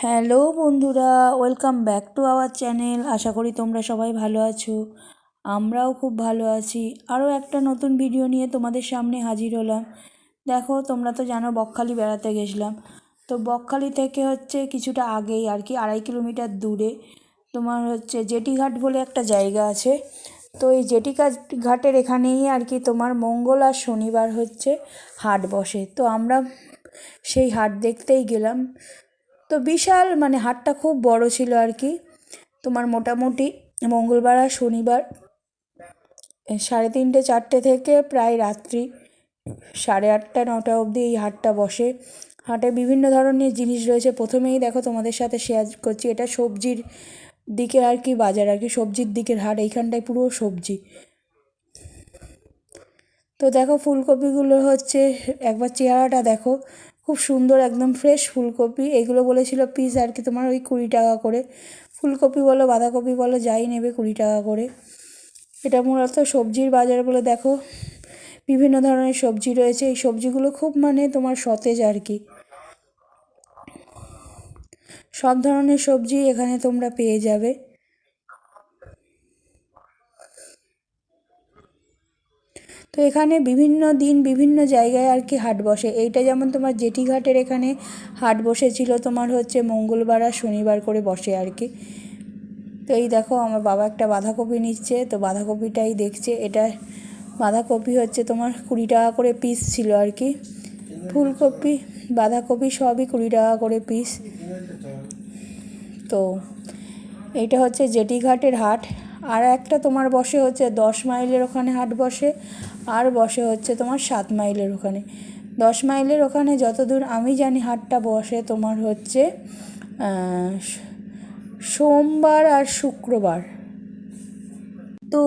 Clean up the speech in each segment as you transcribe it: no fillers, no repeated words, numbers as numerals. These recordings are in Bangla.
হ্যালো বন্ধুরা, welcome back to our channel. আশা করি তোমরা সবাই ভালো আছো। আমরাও খুব ভালো আছি। আরও একটা নতুন ভিডিও নিয়ে তোমাদের সামনে হাজির হলাম। দেখো, তোমরা তো জানো বকখালি বেড়াতে গেছিলাম। তো বকখালি থেকে কিছুটা আগেই আর কি 2.5 কিলোমিটার দূরে তোমার জেটিঘাট বলে একটা জায়গা আছে। তো এই ঘাটের এখানেই আর কি তোমার মঙ্গল আর শনিবার হাট বসে। তো আমরা সেই হাট দেখতেই গেলাম। তো বিশাল হাটটা খুব বড় ছিল আর কি। তোমার মোটামুটি মঙ্গলবার আর শনিবার 3:30-4টে থেকে প্রায় রাত্রি 8:30-9টা অবধি এই হাটটা বসে। হাটে বিভিন্ন ধরনের জিনিস রয়েছে। প্রথমেই দেখো, তোমাদের সাথে শেয়ার করছি, এটা সবজির দিকে আর কি বাজার আর কি, সবজির দিকের হাট। এইখানটায় পুরো সবজি। তো দেখো, ফুলকপিগুলো একবার চেহারাটা দেখো, খুব সুন্দর, একদম ফ্রেশ ফুলকপি। এগুলো বলেছিল পিস আর কি তোমার ওই 20 টাকা করে। ফুলকপি বলো বাঁধাকপি বলো যাই নেবে 20 টাকা করে। এটা মূলত সবজির বাজার বলে। দেখো, বিভিন্ন ধরনের সবজি রয়েছে। এই সবজিগুলো খুব তোমার সতেজ আর কি। সব ধরনের সবজি এখানে তোমরা পেয়ে যাবে। তো এখানে বিভিন্ন দিন বিভিন্ন জায়গায় আর কি হাট বসে। এইটা যেমন তোমার জেটিঘাটের এখানে হাট বসেছিল তোমার মঙ্গলবার আর শনিবার করে বসে আর কি। তো এই দেখো, আমার বাবা একটা বাঁধাকপি নিচ্ছে, তো বাঁধাকপিটাই দেখছে। এটা বাঁধাকপি তোমার 20 টাকা করে পিস ছিল আর কি। ফুলকপি বাঁধাকপি সবই 20 টাকা করে পিস। তো এইটা জেটিঘাটের হাট। আর একটা তোমার বসে 10 মাইলের ওখানে হাট বসে। আর বসে তোমার 7 মাইলের ওখানে। 10 মাইলের ওখানে যতদূর আমি জানি হাটটা বসে তোমার সোমবার আর শুক্রবার। তো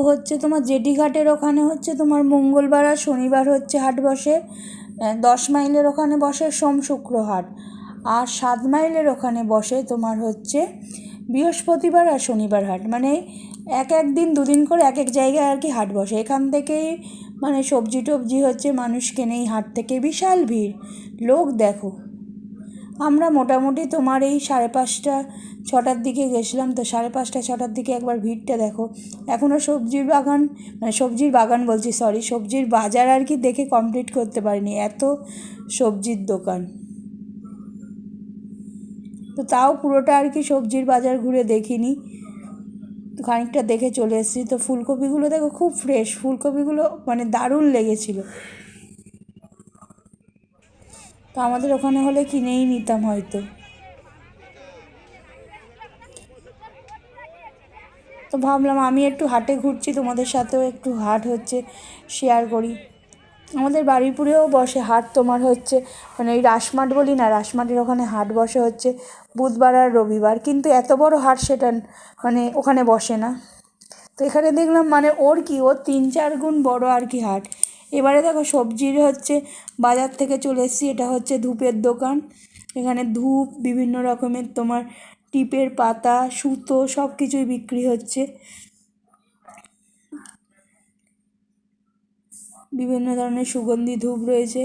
তোমার জেটিঘাটের ওখানে তোমার মঙ্গলবার আর শনিবার হাট বসে। 10 মাইলের ওখানে বসে সোম শুক্র হাট। আর 7 মাইলের ওখানে বসে তোমার বৃহস্পতিবার আর শনিবার হাট। এক দিন দুদিন করে এক জায়গায় আর কি হাট বসে। এখান থেকেই সবজি টবজি মানুষ কেনে এই হাট থেকে। বিশাল ভিড় লোক দেখো। আমরা মোটামুটি তোমার এই 5:30-6টার দিকে গেছিলাম। তো 5:30-6টার দিকে একবার ভিড়টা দেখো। এখনও সবজির বাগান বলছি, সবজির বাজার আর কি দেখে কমপ্লিট করতে পারিনি, এত সবজির দোকান। তো তাও পুরোটা আর কি সবজির বাজার ঘুরে দেখিনি, তো খানিকটা দেখে চলে এসেছি। তো ফুলকপিগুলো দেখো, খুব ফ্রেশ ফুলকপিগুলো, দারুণ লেগেছিল। তো আমাদের ওখানে হলে কিনেই নিতাম হয়তো। তো ভাবলাম আমি একটু হাটে ঘুরছি, তোমাদের সাথেও একটু হাট শেয়ার করি। আমাদের বারুইপুরেও বসে হাট তোমার এই রাসমাট বলি না, রাসমাটের ওখানে হাট বসে বুধবার আর রবিবার। কিন্তু এত বড় হাট সেটা ওখানে বসে না। তো এখানে দেখলাম ওর 3-4 গুণ বড় আর কি হাট। এবারে দেখো, সবজির বাজার থেকে চলে এসেছি। এটা ধূপের দোকান। এখানে ধূপ, বিভিন্ন রকমের তোমার টিপের পাতা, সুতো সব কিছুই বিক্রি হচ্ছে। বিভিন্ন ধরনের সুগন্ধি ধূপ রয়েছে।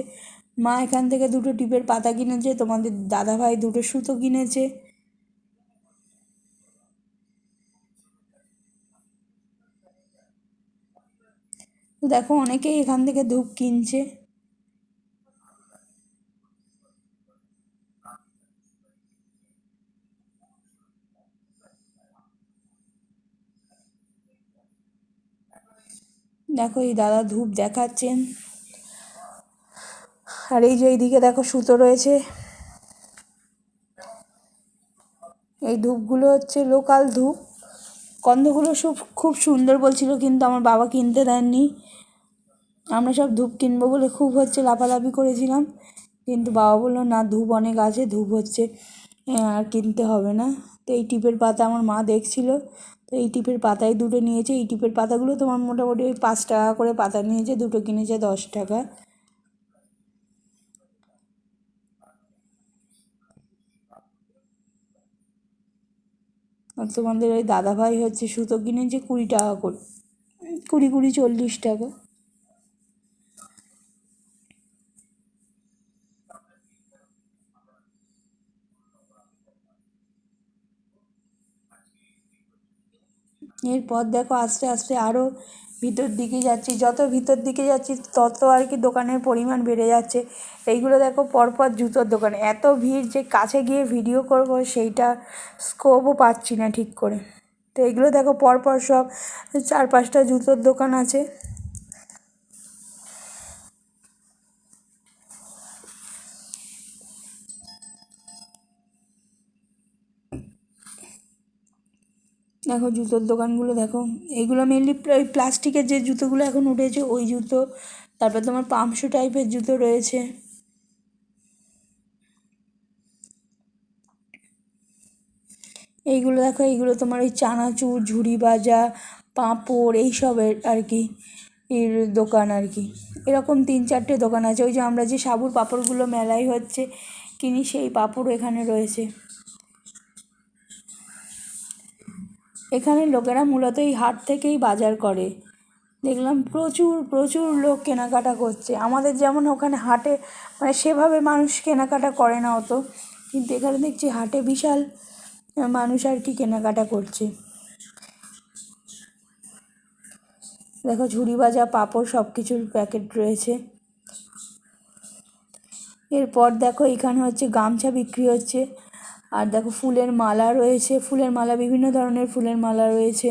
মা এখান থেকে 2টো টিপের পাতা কিনেছে, তোমাদের দাদাভাই 2টো সুতো কিনেছে। তো দেখো, অনেকেই এখান থেকে ধূপ কিনছে। দেখো, এই দাদা ধূপ দেখাচ্ছেন। আর এই যে এইদিকে দেখো সুতো রয়েছে। এই ধূপগুলো লোকাল ধূপ। গন্ধগুলো খুব সুন্দর বলছিল, কিন্তু আমার বাবা কিনতে দেননি। আমরা সব ধূপ কিনবো বলে খুব লাফালাফি করেছিলাম, কিন্তু বাবা বললো না, ধূপ অনেক আছে, ধূপ আর কিনতে হবে না। তো এই টিপের পাতা আমার মা দেখছিল, তো এই টিপের পাতাই 2টো নিয়েছে। এই টিপের পাতাগুলো তোমার মোটামুটি 5 টাকা করে পাতা নিয়েছে, 2টো কিনেছে 10 টাকা। আর তোমাদের ওই দাদাভাই সুতো কিনেছে 20 টাকা করে, 20-40 টাকা। এরপর দেখো আস্তে আস্তে আরও ভিতর দিকে যাচ্ছি, যত ভিতর দিকে যাচ্ছি তত আর কি দোকানের পরিমাণ বেড়ে যাচ্ছে। এইগুলো দেখো পরপর জুতোর দোকান, এত ভিড় যে কাছে গিয়ে ভিডিও করব সেইটা স্কোপও পাচ্ছি না ঠিক করে। তো এইগুলো দেখো পরপর সব 4-5টা জুতোর দোকান আছে। দেখো জুতোর দোকানগুলো দেখো, এইগুলো মেনলি ওই প্লাস্টিকের যে জুতোগুলো এখন উঠেছে ওই জুতো, তারপর তোমার পামশু টাইপের জুতো রয়েছে। এইগুলো দেখো, এইগুলো তোমার ওই চানাচুর, ঝুড়ি ভাজা, পাঁপড় এইসবের আর কি এর দোকান আর কি। এরকম 3-4টে দোকান আছে। ওই যে আমরা যে সাবুর পাঁপড়গুলো মেলায় হচ্ছে কিনি সেই পাঁপড় এখানে রয়েছে। এখানে লোকেরা মূলত এই হাট থেকেই বাজার করে। দেখলাম প্রচুর প্রচুর লোক কেনাকাটা করছে। আমাদের যেমন ওখানে হাটে মানে সেভাবে মানুষ কেনাকাটা করে না অত, কিন্তু এখানে দেখছি হাটে বিশাল মানুষ আর কি কেনাকাটা করছে। দেখো ঝুড়ি ভাজা, পাঁপড় সব কিছুর প্যাকেট রয়েছে। এরপর দেখো এখানে হচ্ছে গামছা বিক্রি হচ্ছে, আর দেখো ফুলের মালা রয়েছে, ফুলের মালা বিভিন্ন ধরনের ফুলের মালা রয়েছে।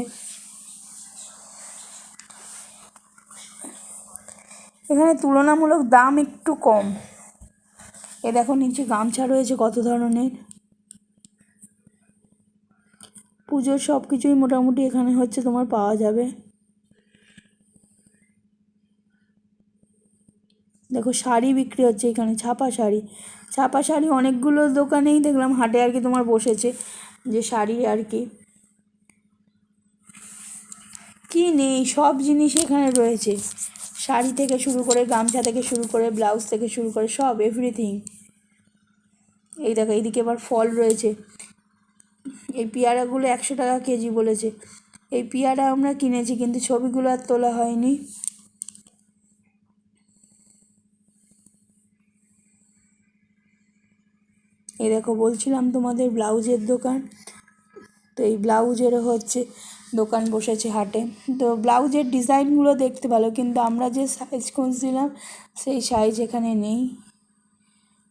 এখানে তুলনামূলক দাম একটু কম। এ দেখো নিচে গামছা রয়েছে কত ধরনের। পুজোর সব কিছুই মোটামুটি এখানে হচ্ছে তোমার পাওয়া যাবে। দেখো শাড়ি বিক্রি হচ্ছে এখানে, ছাপা শাড়ি। ছাপা শাড়ি অনেকগুলো দোকানেই দেখলাম হাটে আর কি তোমার বসেছে, যে শাড়ি আর কি কি নেই সব জিনিস এখানে রয়েছে। শাড়ি থেকে শুরু করে, গামছা থেকে শুরু করে, ব্লাউজ থেকে শুরু করে সব এভরিথিং। এই দেখো এইদিকে আবার ফল রয়েছে। এই পেয়ারাগুলো 100 টাকা কেজি বলেছে। এই পেয়ারা আমরা কিনেছি কিন্তু ছবিগুলো আর তোলা হয়নি। এই দেখো বলছিলাম তোমাদের ব্লাউজের দোকান, তো এই ব্লাউজেরও হচ্ছে দোকান বসেছে হাটে। তো ব্লাউজের ডিজাইনগুলো দেখতে ভালো, কিন্তু আমরা যে সাইজ খুঁজছিলাম সেই সাইজ এখানে নেই।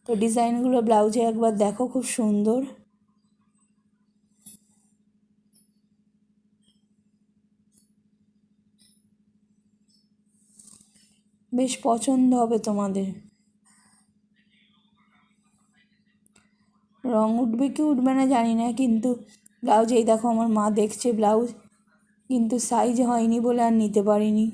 তো ডিজাইনগুলো ব্লাউজে একবার দেখো, খুব সুন্দর। বেশ পছন্দ হবে তোমাদের। রং উঠবে কি উঠবে না জানি না, কিন্তু ব্লাউজ এই দেখো আমার মা দেখছে ব্লাউজ, কিন্তু সাইজ হয়নি বলে আর নিতে পারিনি।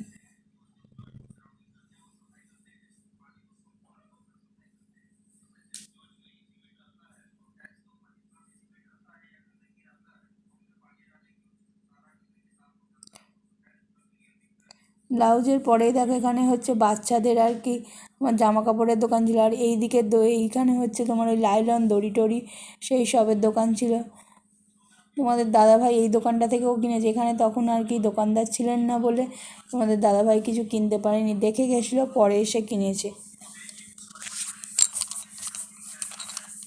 ব্লাউজের পরেই দেখো এখানে হচ্ছে বাচ্চাদের আর কি তোমার জামা কাপড়ের দোকান ছিল, আর এই দিকে এইখানে হচ্ছে তোমার ওই লাইলন দড়ি টড়ি সেই সবের দোকান ছিল। তোমাদের দাদাভাই এই দোকানটা থেকেও কিনেছে। এখানে তখন আর কি দোকানদার ছিলেন না বলে তোমাদের দাদাভাই কিছু কিনতে পারেনি, দেখে গেছিলো, পরে এসে কিনেছে।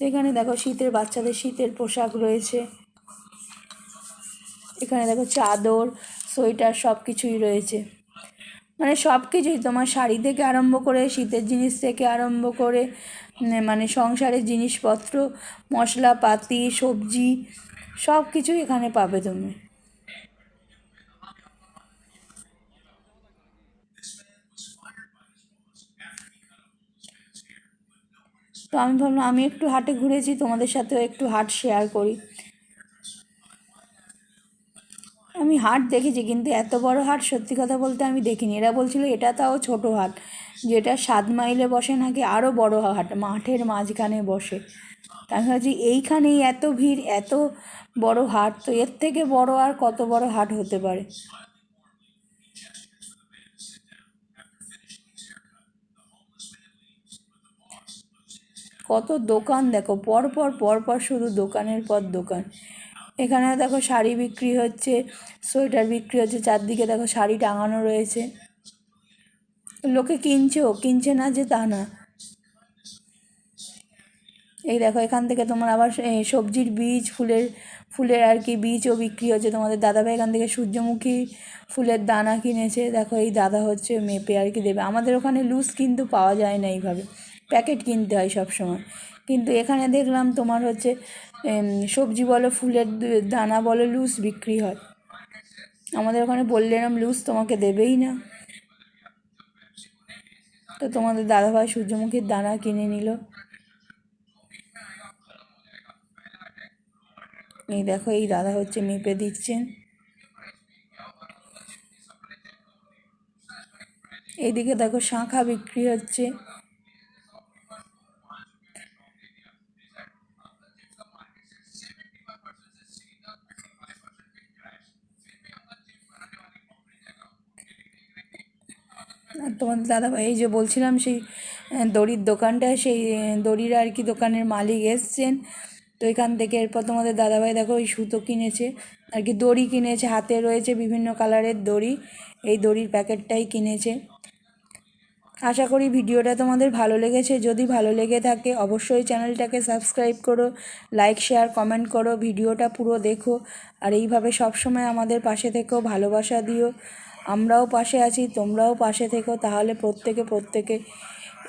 এখানে দেখো শীতের বাচ্চাদের শীতের পোশাক রয়েছে। এখানে দেখো চাদর, সোয়েটার সব কিছুই রয়েছে। মানে সব কিছুই তোমার শাড়ি থেকে আরম্ভ করে, শীতের জিনিস থেকে আরম্ভ করে, মানে সংসারের জিনিসপত্র, মশলাপাতি, সবজি সব কিছুই এখানে পাবে তুমি। তো আমি ভাবলাম আমি একটু হাটে ঘুরেছি, তোমাদের সাথেও একটু হাট শেয়ার করি। আমি হাট দেখেছি কিন্তু এত বড় হাট সত্যি কথা বলতে আমি দেখিনি। এরা বলছিল এটা তাও ছোটো হাট, যেটা 7 মাইলে বসে নাকি আরও বড় হাট, মাঠের মাঝখানে বসে। তা আমি ভাবছি এইখানেই এত ভিড়, এত বড় হাট, তো এর থেকে বড় আর কত বড় হাট হতে পারে। কত দোকান দেখো, পরপর পরপর শুধু দোকানের পর দোকান। এখানে দেখো শাড়ি বিক্রি হচ্ছে, সোয়েটার বিক্রি হচ্ছে, চারদিকে দেখো শাড়ি টাঙানো রয়েছে। লোকে কিনছেও, কিনছে না যে তা না। এই দেখো এখান থেকে তোমার আবার সবজির বীজ, ফুলের আর কি বীজও বিক্রি হচ্ছে। তোমাদের দাদাভাই এখান থেকে সূর্যমুখী ফুলের দানা কিনেছে। দেখো এই দাদা হচ্ছে মেপে আর কি দেবে। আমাদের ওখানে লুজ কিন্তু পাওয়া যায় না এইভাবে, প্যাকেট কিনতে হয় সব সময়। কিন্তু এখানে দেখলাম তোমার হচ্ছে সবজি বলো, ফুলের দানা বলো, লুজ বিক্রি হয়। আমাদের ওখানে বললে এরম লুজ তোমাকে দেবেই না। তো তোমাদের দাদাভাই সূর্যমুখীর দানা কিনে নিল। এই দেখো এই দাদা হচ্ছে মেপে দিচ্ছেন। এইদিকে দেখো শাঁখা বিক্রি হচ্ছে। আর তোমাদের দাদাভাই এই যে বলছিলাম সেই দড়ির দোকানটায়, সেই দড়ির আর কি দোকানের মালিক এসছেন। তো এখান থেকে এরপর তোমাদের দাদাভাই দেখো ওই সুতো কিনেছে আর কি, দড়ি কিনেছে, হাতে রয়েছে বিভিন্ন কালারের দড়ি, এই দড়ির প্যাকেটটাই কিনেছে। আশা করি ভিডিওটা তোমাদের ভালো লেগেছে। যদি ভালো লেগে থাকে অবশ্যই চ্যানেলটাকে সাবস্ক্রাইব করো, লাইক শেয়ার কমেন্ট করো, ভিডিওটা পুরো দেখো। আর এইভাবে সবসময় আমাদের পাশে থেকো, ভালোবাসা দিও। আমরাও পাশে আছি, তোমরাও পাশে থেকো, তাহলে প্রত্যেকে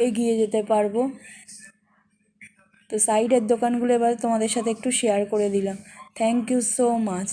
এগিয়ে যেতে পারবো। তো সাইডের দোকানগুলো এবার তোমাদের সাথে একটু শেয়ার করে দিলাম। Thank you so much.